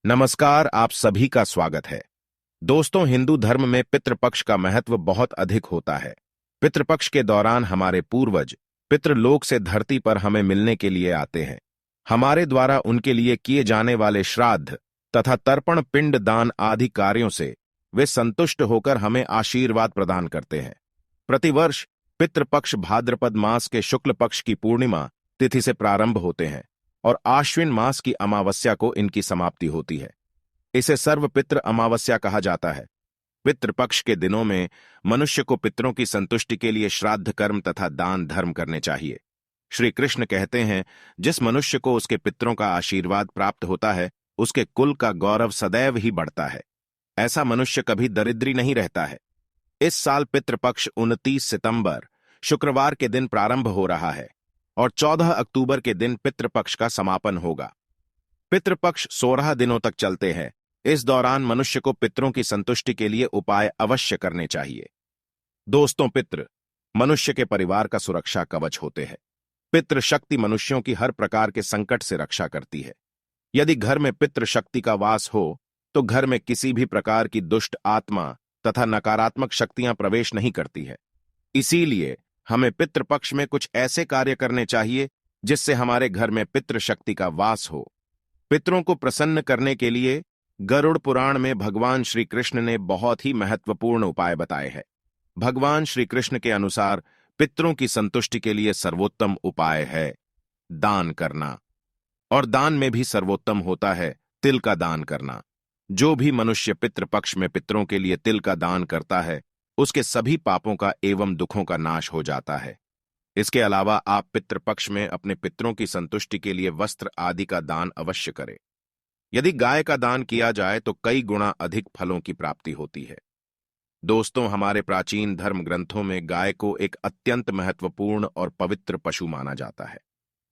नमस्कार, आप सभी का स्वागत है। दोस्तों, हिंदू धर्म में पितृपक्ष का महत्व बहुत अधिक होता है। पितृपक्ष के दौरान हमारे पूर्वज पितृलोक से धरती पर हमें मिलने के लिए आते हैं। हमारे द्वारा उनके लिए किए जाने वाले श्राद्ध तथा तर्पण, पिंड दान आदि कार्यों से वे संतुष्ट होकर हमें आशीर्वाद प्रदान करते हैं। प्रतिवर्ष पितृपक्ष भाद्रपद मास के शुक्ल पक्ष की पूर्णिमा तिथि से प्रारंभ होते हैं और आश्विन मास की अमावस्या को इनकी समाप्ति होती है। इसे सर्वपितृ अमावस्या कहा जाता है। पितृपक्ष के दिनों में मनुष्य को पितरों की संतुष्टि के लिए श्राद्ध कर्म तथा दान धर्म करने चाहिए। श्री कृष्ण कहते हैं, जिस मनुष्य को उसके पितरों का आशीर्वाद प्राप्त होता है, उसके कुल का गौरव सदैव ही बढ़ता है। ऐसा मनुष्य कभी दरिद्री नहीं रहता है। इस साल पितृपक्ष 29 सितंबर शुक्रवार के दिन प्रारंभ हो रहा है और 14 अक्टूबर के दिन पितृपक्ष का समापन होगा। पितृपक्ष 16 दिनों तक चलते हैं। इस दौरान मनुष्य को पितरों की संतुष्टि के लिए उपाय अवश्य करने चाहिए। दोस्तों, पितृ मनुष्य के परिवार का सुरक्षा कवच होते हैं। पितृ शक्ति मनुष्यों की हर प्रकार के संकट से रक्षा करती है। यदि घर में पितृ शक्ति का वास हो तो घर में किसी भी प्रकार की दुष्ट आत्मा तथा नकारात्मक शक्तियां प्रवेश नहीं करती है। इसीलिए हमें पितृपक्ष में कुछ ऐसे कार्य करने चाहिए जिससे हमारे घर में पितृ शक्ति का वास हो। पितरों को प्रसन्न करने के लिए गरुड़ पुराण में भगवान श्री कृष्ण ने बहुत ही महत्वपूर्ण उपाय बताए हैं। भगवान श्री कृष्ण के अनुसार पितरों की संतुष्टि के लिए सर्वोत्तम उपाय है दान करना, और दान में भी सर्वोत्तम होता है तिल का दान करना। जो भी मनुष्य पितृपक्ष में पितरों के लिए तिल का दान करता है, उसके सभी पापों का एवं दुखों का नाश हो जाता है। इसके अलावा आप पितृपक्ष में अपने पितरों की संतुष्टि के लिए वस्त्र आदि का दान अवश्य करें। यदि गाय का दान किया जाए तो कई गुना अधिक फलों की प्राप्ति होती है। दोस्तों, हमारे प्राचीन धर्म ग्रंथों में गाय को एक अत्यंत महत्वपूर्ण और पवित्र पशु माना जाता है।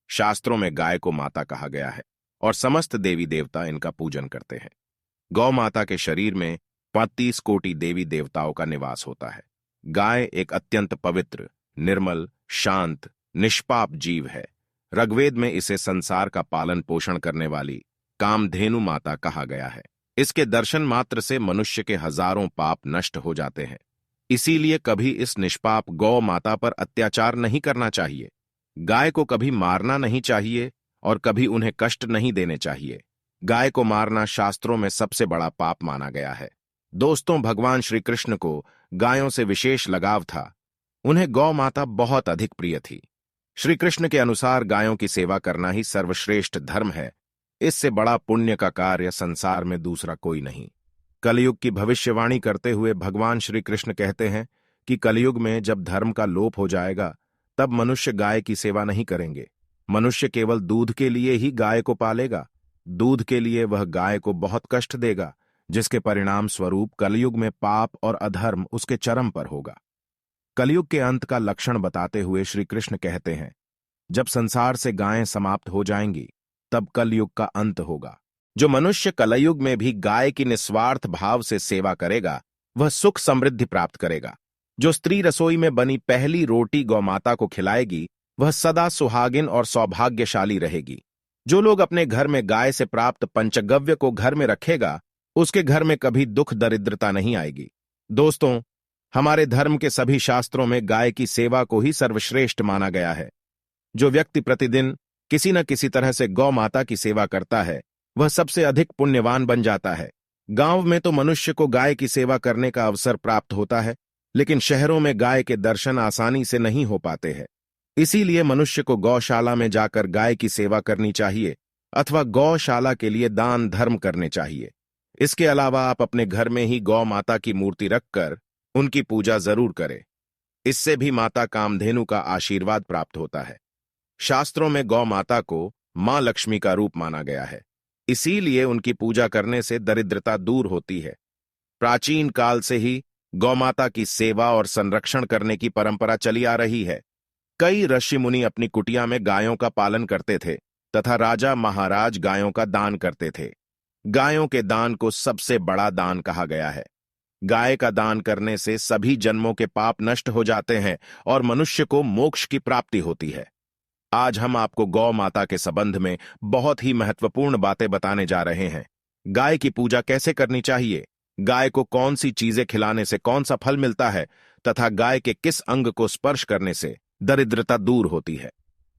शास्त्रों में गाय को माता कहा गया है और समस्त देवी देवता इनका पूजन करते हैं। गौ माता के शरीर में 35 कोटि देवी देवताओं का निवास होता है। गाय एक अत्यंत पवित्र, निर्मल, शांत, निष्पाप जीव है। ऋग्वेद में इसे संसार का पालन पोषण करने वाली कामधेनु माता कहा गया है। इसके दर्शन मात्र से मनुष्य के हजारों पाप नष्ट हो जाते हैं। इसीलिए कभी इस निष्पाप गौ माता पर अत्याचार नहीं करना चाहिए। गाय को कभी मारना नहीं चाहिए और कभी उन्हें कष्ट नहीं देने चाहिए। गाय को मारना शास्त्रों में सबसे बड़ा पाप माना गया है। दोस्तों, भगवान श्री कृष्ण को गायों से विशेष लगाव था। उन्हें गौ माता बहुत अधिक प्रिय थी। श्री कृष्ण के अनुसार गायों की सेवा करना ही सर्वश्रेष्ठ धर्म है। इससे बड़ा पुण्य का कार्य संसार में दूसरा कोई नहीं। कलयुग की भविष्यवाणी करते हुए भगवान श्री कृष्ण कहते हैं कि कलयुग में जब धर्म का लोप हो जाएगा, तब मनुष्य गाय की सेवा नहीं करेंगे। मनुष्य केवल दूध के लिए ही गाय को पालेगा। दूध के लिए वह गाय को बहुत कष्ट देगा, जिसके परिणाम स्वरूप कलयुग में पाप और अधर्म उसके चरम पर होगा। कलयुग के अंत का लक्षण बताते हुए श्री कृष्ण कहते हैं, जब संसार से गायें समाप्त हो जाएंगी, तब कलयुग का अंत होगा। जो मनुष्य कलयुग में भी गाय की निस्वार्थ भाव से सेवा करेगा, वह सुख समृद्धि प्राप्त करेगा। जो स्त्री रसोई में बनी पहली रोटी गौमाता को खिलाएगी, वह सदा सुहागिन और सौभाग्यशाली रहेगी। जो लोग अपने घर में गाय से प्राप्त पंचगव्य को घर में रखेगा, उसके घर में कभी दुख दरिद्रता नहीं आएगी। दोस्तों, हमारे धर्म के सभी शास्त्रों में गाय की सेवा को ही सर्वश्रेष्ठ माना गया है। जो व्यक्ति प्रतिदिन किसी न किसी तरह से गौ माता की सेवा करता है, वह सबसे अधिक पुण्यवान बन जाता है। गांव में तो मनुष्य को गाय की सेवा करने का अवसर प्राप्त होता है, लेकिन शहरों में गाय के दर्शन आसानी से नहीं हो पाते हैं। इसीलिए मनुष्य को गौशाला में जाकर गाय की सेवा करनी चाहिए अथवा गौशाला के लिए दान धर्म करने चाहिए। इसके अलावा आप अपने घर में ही गौ माता की मूर्ति रखकर उनकी पूजा जरूर करें। इससे भी माता कामधेनु का आशीर्वाद प्राप्त होता है। शास्त्रों में गौ माता को मां लक्ष्मी का रूप माना गया है। इसीलिए उनकी पूजा करने से दरिद्रता दूर होती है। प्राचीन काल से ही गौ माता की सेवा और संरक्षण करने की परंपरा चली आ रही है। कई ऋषि मुनि अपनी कुटिया में गायों का पालन करते थे तथा राजा महाराज गायों का दान करते थे। गायों के दान को सबसे बड़ा दान कहा गया है। गाय का दान करने से सभी जन्मों के पाप नष्ट हो जाते हैं और मनुष्य को मोक्ष की प्राप्ति होती है। आज हम आपको गौ माता के संबंध में बहुत ही महत्वपूर्ण बातें बताने जा रहे हैं। गाय की पूजा कैसे करनी चाहिए, गाय को कौन सी चीजें खिलाने से कौन सा फल मिलता है तथा गाय के किस अंग को स्पर्श करने से दरिद्रता दूर होती है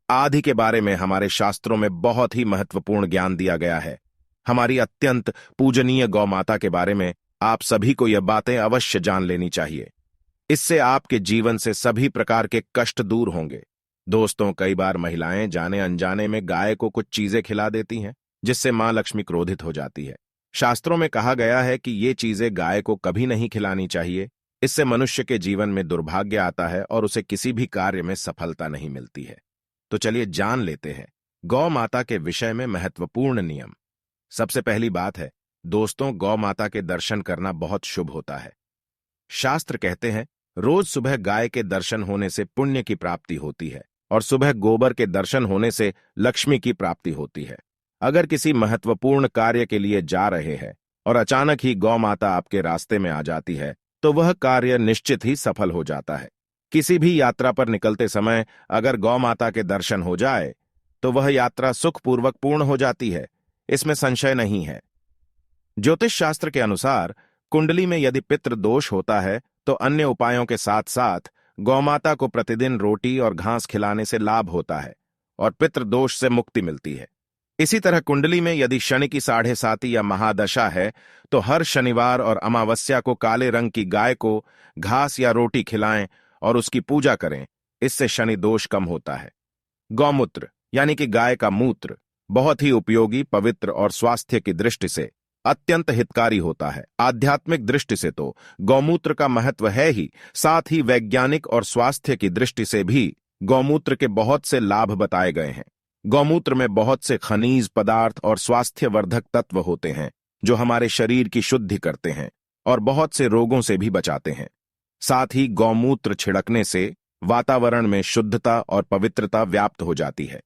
आदि के बारे में हमारे शास्त्रों में बहुत ही महत्वपूर्ण ज्ञान दिया गया है। हमारी अत्यंत पूजनीय गौ माता के बारे में आप सभी को यह बातें अवश्य जान लेनी चाहिए। इससे आपके जीवन से सभी प्रकार के कष्ट दूर होंगे। दोस्तों, कई बार महिलाएं जाने अनजाने में गाय को कुछ चीजें खिला देती हैं, जिससे मां लक्ष्मी क्रोधित हो जाती है। शास्त्रों में कहा गया है कि ये चीजें गाय को कभी नहीं खिलानी चाहिए। इससे मनुष्य के जीवन में दुर्भाग्य आता है और उसे किसी भी कार्य में सफलता नहीं मिलती है। तो चलिए जान लेते हैं गौ माता के विषय में महत्वपूर्ण नियम। सबसे पहली बात है दोस्तों, गौ माता के दर्शन करना बहुत शुभ होता है। शास्त्र कहते हैं रोज सुबह गाय के दर्शन होने से पुण्य की प्राप्ति होती है और सुबह गोबर के दर्शन होने से लक्ष्मी की प्राप्ति होती है। अगर किसी महत्वपूर्ण कार्य के लिए जा रहे हैं और अचानक ही गौ माता आपके रास्ते में आ जाती है तो वह कार्य निश्चित ही सफल हो जाता है। किसी भी यात्रा पर निकलते समय अगर गौ माता के दर्शन हो जाए तो वह यात्रा सुखपूर्वक पूर्ण हो जाती है, इसमें संशय नहीं है। ज्योतिष शास्त्र के अनुसार कुंडली में यदि पितृ दोष होता है तो अन्य उपायों के साथ साथ गौमाता को प्रतिदिन रोटी और घास खिलाने से लाभ होता है और पितृ दोष से मुक्ति मिलती है। इसी तरह कुंडली में यदि शनि की 7.5 या महादशा है तो हर शनिवार और अमावस्या को काले रंग की गाय को घास या रोटी खिलाएं और उसकी पूजा करें। इससे शनि दोष कम होता है। गौमूत्र यानी कि गाय का मूत्र बहुत ही उपयोगी, पवित्र और स्वास्थ्य की दृष्टि से अत्यंत हितकारी होता है। आध्यात्मिक दृष्टि से तो गौमूत्र का महत्व है ही, साथ ही वैज्ञानिक और स्वास्थ्य की दृष्टि से भी गौमूत्र के बहुत से लाभ बताए गए हैं। गौमूत्र में बहुत से खनिज पदार्थ और स्वास्थ्यवर्धक तत्व होते हैं जो हमारे शरीर की शुद्धि करते हैं और बहुत से रोगों से भी बचाते हैं। साथ ही गौमूत्र छिड़कने से वातावरण में शुद्धता और पवित्रता व्याप्त हो जाती है।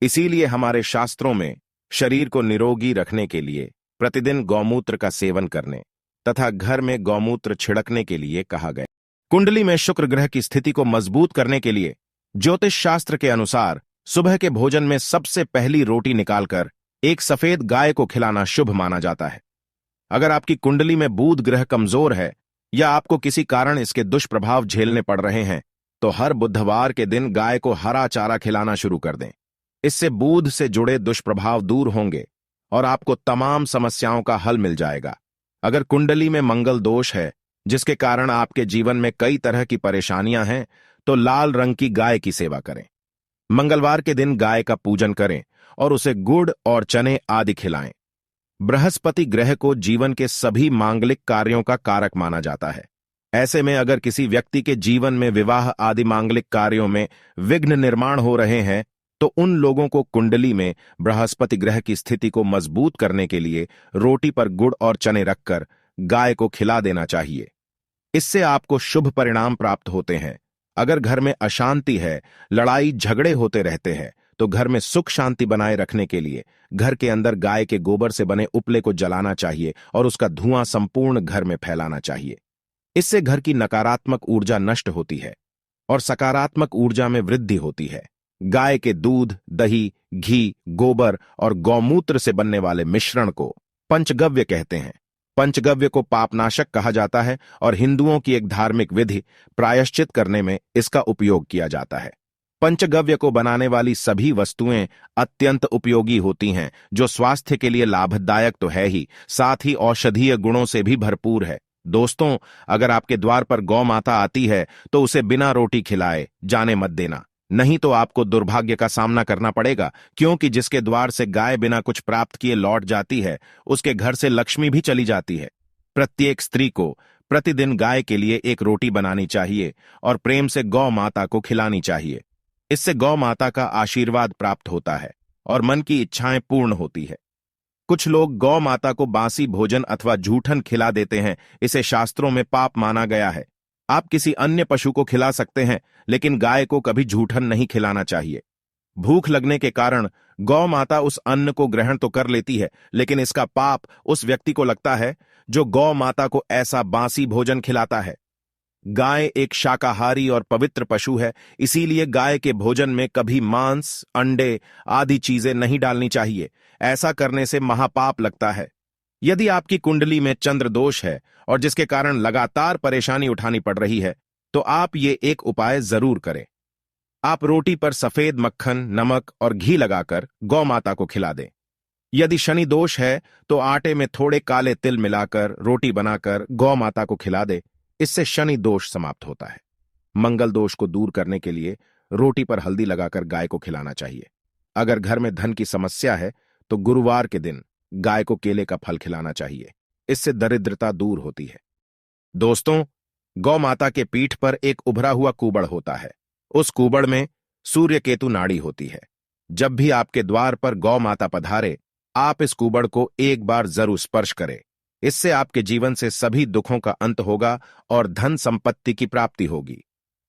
इसीलिए हमारे शास्त्रों में शरीर को निरोगी रखने के लिए प्रतिदिन गौमूत्र का सेवन करने तथा घर में गौमूत्र छिड़कने के लिए कहा गया। कुंडली में शुक्र ग्रह की स्थिति को मजबूत करने के लिए ज्योतिष शास्त्र के अनुसार सुबह के भोजन में सबसे पहली रोटी निकालकर एक सफेद गाय को खिलाना शुभ माना जाता है। अगर आपकी कुंडली में बुध ग्रह कमजोर है या आपको किसी कारण इसके दुष्प्रभाव झेलने पड़ रहे हैं तो हर बुधवार के दिन गाय को हरा चारा खिलाना शुरू कर दें। इससे बुध से जुड़े दुष्प्रभाव दूर होंगे और आपको तमाम समस्याओं का हल मिल जाएगा। अगर कुंडली में मंगल दोष है जिसके कारण आपके जीवन में कई तरह की परेशानियां हैं तो लाल रंग की गाय की सेवा करें। मंगलवार के दिन गाय का पूजन करें और उसे गुड़ और चने आदि खिलाएं। बृहस्पति ग्रह को जीवन के सभी मांगलिक कार्यों का कारक माना जाता है। ऐसे में अगर किसी व्यक्ति के जीवन में विवाह आदि मांगलिक कार्यों में विघ्न निर्माण हो रहे हैं तो उन लोगों को कुंडली में बृहस्पति ग्रह की स्थिति को मजबूत करने के लिए रोटी पर गुड़ और चने रखकर गाय को खिला देना चाहिए। इससे आपको शुभ परिणाम प्राप्त होते हैं। अगर घर में अशांति है, लड़ाई झगड़े होते रहते हैं तो घर में सुख शांति बनाए रखने के लिए घर के अंदर गाय के गोबर से बने उपले को जलाना चाहिए और उसका धुआं संपूर्ण घर में फैलाना चाहिए। इससे घर की नकारात्मक ऊर्जा नष्ट होती है और सकारात्मक ऊर्जा में वृद्धि होती है। गाय के दूध, दही, घी, गोबर और गौमूत्र से बनने वाले मिश्रण को पंचगव्य कहते हैं। पंचगव्य को पापनाशक कहा जाता है और हिंदुओं की एक धार्मिक विधि प्रायश्चित करने में इसका उपयोग किया जाता है। पंचगव्य को बनाने वाली सभी वस्तुएं अत्यंत उपयोगी होती हैं जो स्वास्थ्य के लिए लाभदायक तो है ही, साथ ही औषधीय गुणों से भी भरपूर है। दोस्तों, अगर आपके द्वार पर गौ माता आती है तो उसे बिना रोटी खिलाए जाने मत देना, नहीं तो आपको दुर्भाग्य का सामना करना पड़ेगा, क्योंकि जिसके द्वार से गाय बिना कुछ प्राप्त किए लौट जाती है उसके घर से लक्ष्मी भी चली जाती है। प्रत्येक स्त्री को प्रतिदिन गाय के लिए एक रोटी बनानी चाहिए और प्रेम से गौ माता को खिलानी चाहिए। इससे गौ माता का आशीर्वाद प्राप्त होता है और मन की इच्छाएं पूर्ण होती है। कुछ लोग गौ माता को बासी भोजन अथवा जूठन खिला देते हैं, इसे शास्त्रों में पाप माना गया है। आप किसी अन्य पशु को खिला सकते हैं लेकिन गाय को कभी जूठन नहीं खिलाना चाहिए। भूख लगने के कारण गौ माता उस अन्न को ग्रहण तो कर लेती है लेकिन इसका पाप उस व्यक्ति को लगता है जो गौ माता को ऐसा बासी भोजन खिलाता है। गाय एक शाकाहारी और पवित्र पशु है, इसीलिए गाय के भोजन में कभी मांस, अंडे आदि चीजें नहीं डालनी चाहिए। ऐसा करने से महापाप लगता है। यदि आपकी कुंडली में चंद्र दोष है और जिसके कारण लगातार परेशानी उठानी पड़ रही है, तो आप ये एक उपाय जरूर करें। आप रोटी पर सफेद मक्खन, नमक और घी लगाकर गौ माता को खिला दें। यदि शनि दोष है तो आटे में थोड़े काले तिल मिलाकर रोटी बनाकर गौ माता को खिला दे। इससे शनि दोष समाप्त होता है। मंगल दोष को दूर करने के लिए रोटी पर हल्दी लगाकर गाय को खिलाना चाहिए। अगर घर में धन की समस्या है तो गुरुवार के दिन गाय को केले का फल खिलाना चाहिए। इससे दरिद्रता दूर होती है। दोस्तों, गौ माता के पीठ पर एक उभरा हुआ कूबड़ होता है। उस कूबड़ में सूर्य केतु नाड़ी होती है। जब भी आपके द्वार पर गौ माता पधारे, आप इस कूबड़ को एक बार जरूर स्पर्श करें। इससे आपके जीवन से सभी दुखों का अंत होगा और धन संपत्ति की प्राप्ति होगी।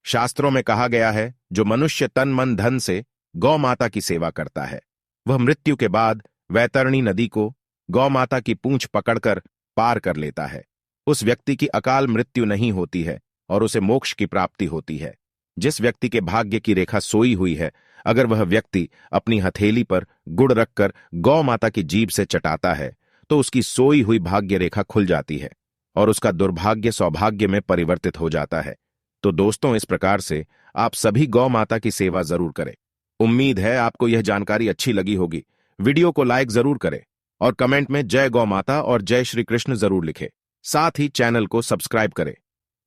शास्त्रों में कहा गया है, जो मनुष्य तन मन धन से गौ माता की सेवा करता है, वह मृत्यु के बाद वैतरणी नदी को गौ माता की पूंछ पकड़कर पार कर लेता है। उस व्यक्ति की अकाल मृत्यु नहीं होती है और उसे मोक्ष की प्राप्ति होती है। जिस व्यक्ति के भाग्य की रेखा सोई हुई है, अगर वह व्यक्ति अपनी हथेली पर गुड़ रखकर गौ माता की जीभ से चटाता है, तो उसकी सोई हुई भाग्य रेखा खुल जाती है और उसका दुर्भाग्य सौभाग्य में परिवर्तित हो जाता है। तो दोस्तों, इस प्रकार से आप सभी गौ माता की सेवा जरूर करें। उम्मीद है आपको यह जानकारी अच्छी लगी होगी। वीडियो को लाइक जरूर करें और कमेंट में जय गौ माता और जय श्री कृष्ण जरूर लिखें। साथ ही चैनल को सब्सक्राइब करें।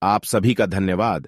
आप सभी का धन्यवाद।